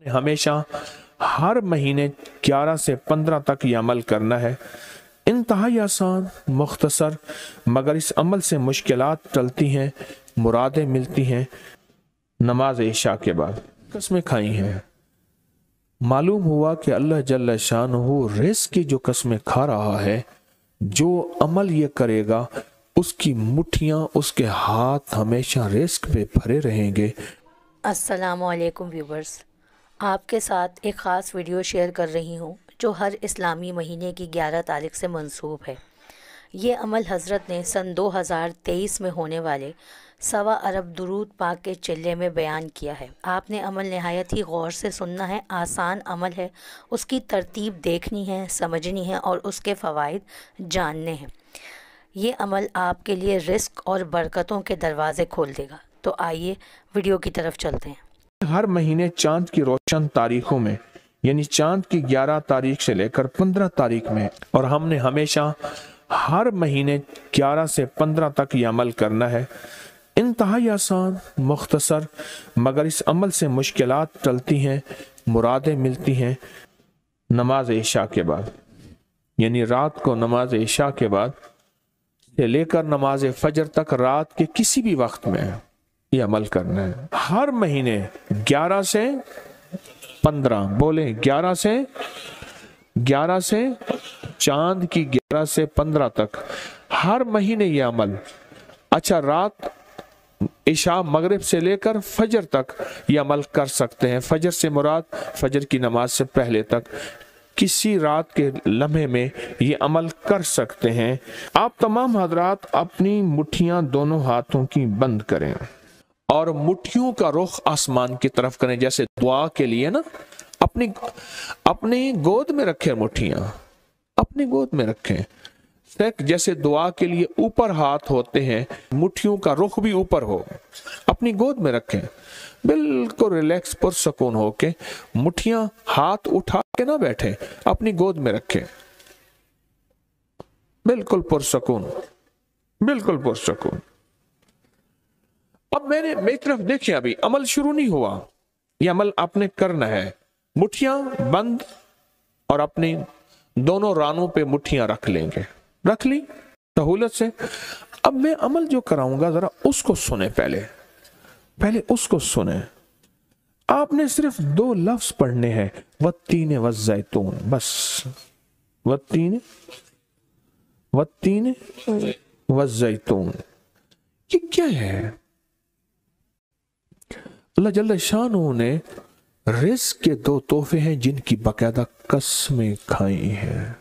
हमेशा हर महीने 11 से 15 तक ये अमल करना है। इंतहाई आसान, मुख्तसर, मगर इस अमल से मुश्किलात टलती हैं, मुरादें मिलती हैं। नमाज इशा के बाद कस्में खाई हैं। मालूम हुआ कि अल्लाह जल्ल शानहू रिज़्क़ की जो कस्में खा रहा है, जो अमल ये करेगा उसकी मुट्ठियाँ, उसके हाथ हमेशा रिज़्क़ पे भरे रहेंगे। अस्सलामु अलैकुम व्यूवर्स, आपके साथ एक ख़ास वीडियो शेयर कर रही हूँ जो हर इस्लामी महीने की 11 तारीख से मंसूब है। ये अमल हज़रत ने सन 2023 में होने वाले 1.25 अरब दुरूद पाक के चिल्ले में बयान किया है। आपने अमल नहायत ही गौर से सुनना है। आसान अमल है, उसकी तरतीब देखनी है, समझनी है और उसके फ़वाइद जानने हैं। ये अमल आपके लिए रिस्क और बरकतों के दरवाज़े खोल देगा। तो आइए वीडियो की तरफ चलते हैं। हर महीने चांद की रोशन तारीखों में, यानी चांद की 11 तारीख से लेकर 15 तारीख में, और हमने हमेशा हर महीने 11 से 15 तक ये अमल करना है। इंतहाई आसान, मुख्तसर, मगर इस अमल से मुश्किलात टलती हैं, मुरादें मिलती हैं। नमाज इशा के बाद, यानी रात को नमाज इशा के बाद से लेकर नमाज फजर तक रात के किसी भी वक्त में ये अमल करना है। हर महीने 11 से 15, बोले 11 से चांद की 11 से 15 तक हर महीने ये अमल। अच्छा, रात इशा मगरिब से लेकर फजर तक ये अमल कर सकते हैं। फजर से मुराद फजर की नमाज से पहले तक किसी रात के लम्हे में ये अमल कर सकते हैं। आप तमाम हजरात अपनी मुट्ठियां दोनों हाथों की बंद करें और मुट्ठियों का रुख आसमान की तरफ करें, जैसे दुआ के लिए ना। अपनी गोद में रखें, मुट्ठियां अपनी गोद में रखें। जैसे दुआ के लिए ऊपर हाथ होते हैं, मुट्ठियों का रुख भी ऊपर हो, अपनी गोद में रखें। बिल्कुल रिलैक्स, पुरसकून होके मुट्ठियां हाथ उठा के ना बैठे, अपनी गोद में रखें। बिल्कुल पुरसकून, बिल्कुल पुरसकून। अब मेरी तरफ देखिए, अभी अमल शुरू नहीं हुआ। ये अमल आपने करना है। मुट्ठियां बंद और अपनी दोनों रानों पे मुट्ठियां रख लेंगे। रख ली सहूलत से। अब मैं अमल जो कराऊंगा जरा उसको सुने, पहले उसको सुने। आपने सिर्फ 2 लफ्ज पढ़ने हैं, वत्तीन वज़ैतून, बस। वत्तीन वज़ैतून, ये क्या है? अल्लाह जल्ल शानहू ने रिज़्क़ के 2 तोहफे हैं जिनकी बाकायदा कसमें खाई हैं।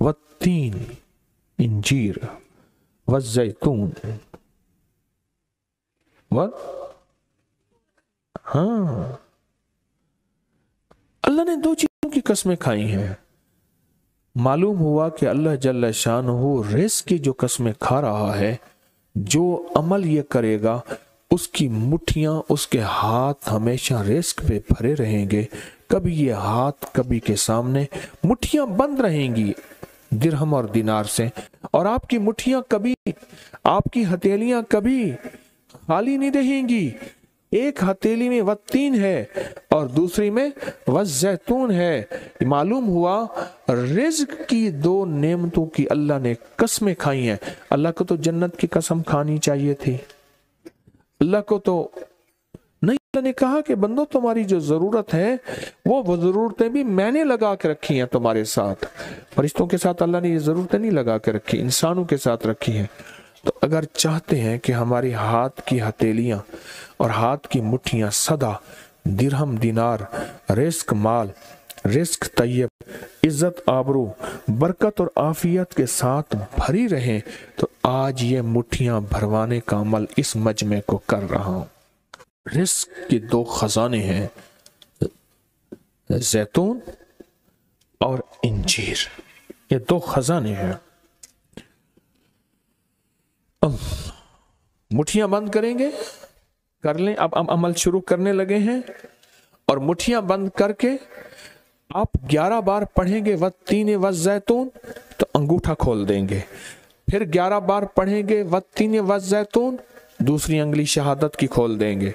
वत्तीन इंजीर, वज़ैतून, हाँ, अल्लाह ने 2 चीजों की कसमें खाई हैं। मालूम हुआ कि अल्लाह जल्ल शानहू रिज़्क़ की जो कसमें खा रहा है, जो अमल ये करेगा उसकी मुट्ठियां, उसके हाथ हमेशा रिज़्क़ पे भरे रहेंगे। कभी ये हाथ कभी के सामने, मुट्ठियां बंद रहेंगी दिरहम और दिनार से, और आपकी मुट्ठियां कभी, आपकी हथेलियां कभी खाली नहीं रहेंगी। एक हथेली में वत्तीन है और दूसरी में वज़ैतून है। मालूम हुआ रिज़्क़ की 2 नेमतों की अल्लाह ने कसमें खाई हैं। अल्लाह को तो जन्नत की कसम खानी चाहिए थी। अल्लाह को तो नहीं, अल्लाह ने कहा कि बंदो तुम्हारी जो जरूरत है वो जरूरतें भी मैंने लगा के रखी हैं तुम्हारे साथ। फरिश्तों के साथ अल्लाह ने ये जरूरतें नहीं लगा के रखी, इंसानों के साथ रखी हैं। तो अगर चाहते हैं कि हमारी हाथ की हथेलियां और हाथ की मुट्ठियां सदा दिरहम, दिनार, रिज़्क़ माल, रिज़्क़ तैयब, इज्जत, आबरू, बरकत और आफियत के साथ भरी रहें, तो आज ये मुट्ठियां भरवाने का अमल इस मजमे को कर रहा हूं। रिज़्क़ के 2 खजाने हैं, जैतून और इंजीर। ये 2 खजाने हैं। मुट्ठियां बंद करेंगे, कर लें। अब अमल शुरू करने लगे हैं, और मुट्ठियां बंद करके आप 11 बार पढ़ेंगे वत्तीन वज़ैतून, तो अंगूठा खोल देंगे। फिर 11 बार पढ़ेंगे वत्तीन वज़ैतून, दूसरी उंगली शहादत की खोल देंगे।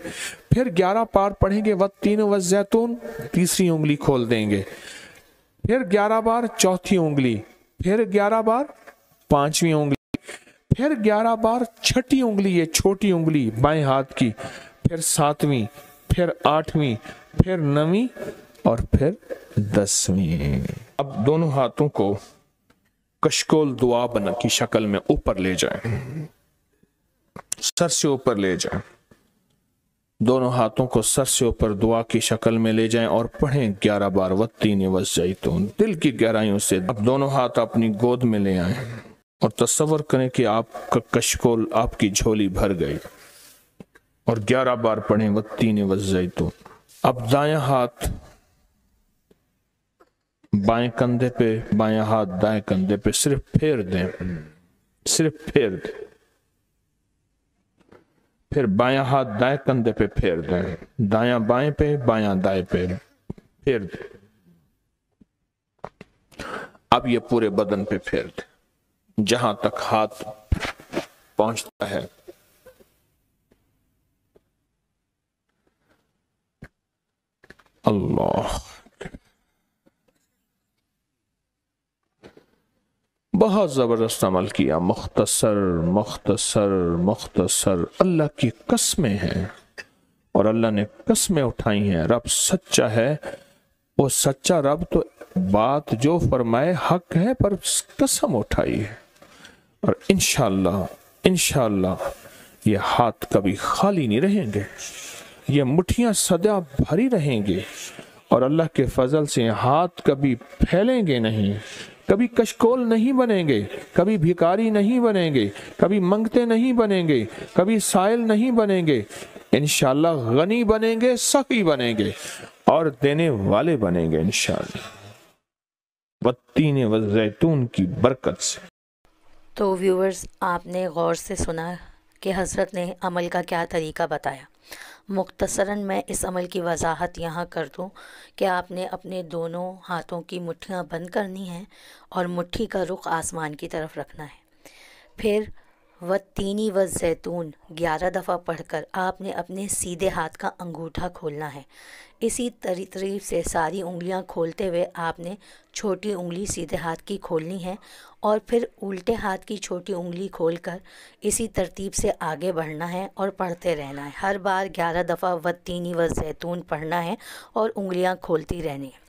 फिर 11 बार पढ़ेंगे वत्तीन वज़ैतून, तीसरी उंगली खोल देंगे। फिर 11 बार चौथी उंगली, फिर 11 बार पांचवी उंगली, फिर 11 बार छठी उंगली, ये छोटी उंगली बाएं हाथ की, फिर 7वीं, फिर 8वीं, फिर 9वीं और फिर 10वीं। अब दोनों हाथों को कशकोल दुआ बना की शक्ल में ऊपर ले जाएं, सर से ऊपर ले जाएं। दोनों हाथों को सर से ऊपर दुआ की शक्ल में ले जाएं और पढ़ें 11 बार वत्तीन वज़ैतून, दिल की गहराइयों से। अब दोनों हाथ अपनी गोद में ले आएं और तसव्वुर करें कि आपका कशकोल आपकी झोली भर गई, और 11 बार पढ़ें वत्तीन वज़ैतून। अब दायां हाथ बाएं कंधे पे, बायां हाथ दाएं कंधे पे सिर्फ फेर दें, सिर्फ फेर दें। फिर बायां हाथ दाएं कंधे पे फेर दें, दायां बाएं पे, बायां दाएं पे फेर दें। अब ये पूरे बदन पे फेर दें जहां तक हाथ पहुंचता है। अल्लाह, बहुत जबरदस्त अमल किया, मुख्तसर मुख्तसर मुख्तसर। अल्लाह की कसमें हैं और अल्लाह ने कसमें उठाई हैं। रब सच्चा है, वो सच्चा रब तो बात जो फरमाए हक है, पर कसम उठाई है। और इंशाअल्लाह इंशाअल्लाह ये हाथ कभी खाली नहीं रहेंगे, ये मुट्ठियां सदा भरी रहेंगी, और अल्लाह के फजल से हाथ कभी फैलेंगे नहीं, कभी कशकोल नहीं बनेंगे, कभी भिखारी नहीं बनेंगे, कभी मंगते नहीं बनेंगे, कभी साइल नहीं बनेंगे। इंशाअल्लाह गनी बनेंगे, सखी बनेंगे और देने वाले बनेंगे इंशाअल्लाह, वत्तीन वज़ैतून की बरकत से। तो व्यूवर्स, आपने गौर से सुना कि हज़रत ने अमल का क्या तरीका बताया। मुख्तसरन मैं इस अमल की वजाहत यहाँ कर दूँ कि आपने अपने दोनों हाथों की मुट्ठियाँ बंद करनी हैं और मुट्ठी का रुख आसमान की तरफ रखना है। फिर वत्तीनी वज़ैतून 11 दफ़ा पढ़कर आपने अपने सीधे हाथ का अंगूठा खोलना है। इसी तरतीब से सारी उंगलियां खोलते हुए आपने छोटी उंगली सीधे हाथ की खोलनी है और फिर उल्टे हाथ की छोटी उंगली खोलकर इसी तरतीब से आगे बढ़ना है और पढ़ते रहना है। हर बार 11 दफ़ा वत्तीनी वज़ैतून पढ़ना है और उंगलियां खोलती रहनी है।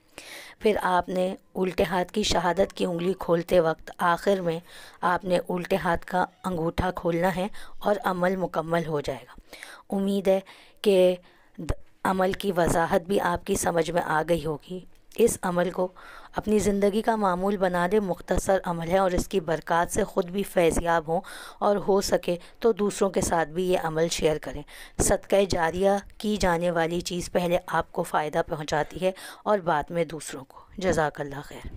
फिर आपने उल्टे हाथ की शहादत की उंगली खोलते वक्त आखिर में आपने उल्टे हाथ का अंगूठा खोलना है और अमल मुकम्मल हो जाएगा। उम्मीद है कि अमल की वजाहत भी आपकी समझ में आ गई होगी। इस अमल को अपनी ज़िंदगी का मामूल बना दे। मुख्तसर अमल है और इसकी बरक़ात से ख़ुद भी फैज़याब हों और हो सके तो दूसरों के साथ भी ये अमल शेयर करें। सदका जारिया की जाने वाली चीज़ पहले आपको फ़ायदा पहुंचाती है और बाद में दूसरों को। जज़ाकल्लाह खैर।